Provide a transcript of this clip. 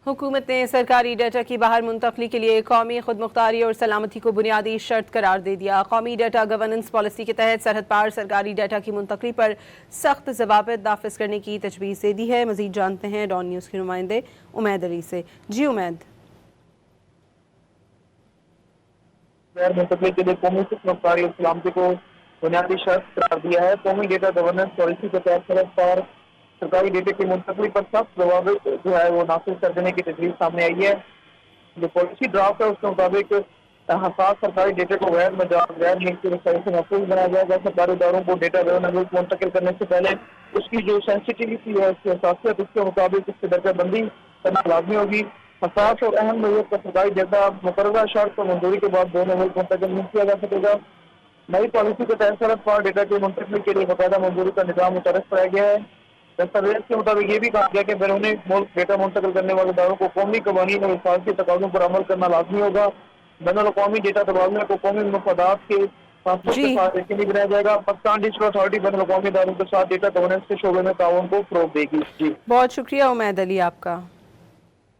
हुकूमत ने सरकारी डाटा की बाहर मुंतकली के लिए कौमी खुदमुख्तारी और सलामती को बुनियादी शर्त करार दे दिया। कौमी डाटा गवर्नेंस पॉलिसी के तहत सरहद पार सरकारी डाटा की मुंतकली पर सख्त ज़वाबित नाफिज करने की तजवीज़ दे दी है। मज़ीद जानते हैं डॉन न्यूज़ के नुमाइंदे उमैद अली से। जी उमैद। मुंतकली के लिए कौमी खुदमुख्तारी और सलामती को बुनियादी शर्त करार दिया है। कौमी डेटा गवर्नेंस पॉलिसी के तहत सरहद पार सरकारी डेटे की मुंतकली पर सख्त जवाबित जो है वो नाफिज कर देने की तजवीज़ सामने आई है। जो पॉलिसी ड्राफ्ट है उसके मुताबिक हसास सरकारी डेटे को गैर मजाज गैर मिलकी रसाई से महफूज बनाया जाएगा। सरकारी इदारों को डेटा मुल्क मुंतकिल करने से पहले उसकी जो सेंसिटिविटी है, उसकी हसासियत, उसके मुताबिक उसकी दर्जाबंदी करना लाजमी होगी। हसास और अहम नोयत का सरकारी डेटा मुकर्ररा शर्त और मंजूरी के बाद दोनों मुल्क मुंतकिल नहीं किया जा सकेगा। नई पॉलिसी के तहत सरहद पार डेटा की मुंतकली के लिए बाकायदा मंजूरी का निज़ाम मुतरफ कराया गया है। दस्तावेज के मुताबिक ये भी कहा गया कि बैरूनी मुल्क डेटा मुंतकिल करने वाले इदारों को कौमी कवानीन और हिफाजती तकाज़ों पर अमल करना लाजमी होगा। बैनुल-अक़वामी डेटा तबादले को कौमी मफादात के तहफ़्फ़ुज़ के साथ यकीनी बनाया जाएगा। पाकिस्तान डिजिटल अथॉरिटी बैनुल-अक़वामी इदारों के साथ डेटा गवर्नेंस के शोबे में ताउन को फ़रोग़ देगी। जी बहुत शुक्रिया उमैद अली आपका।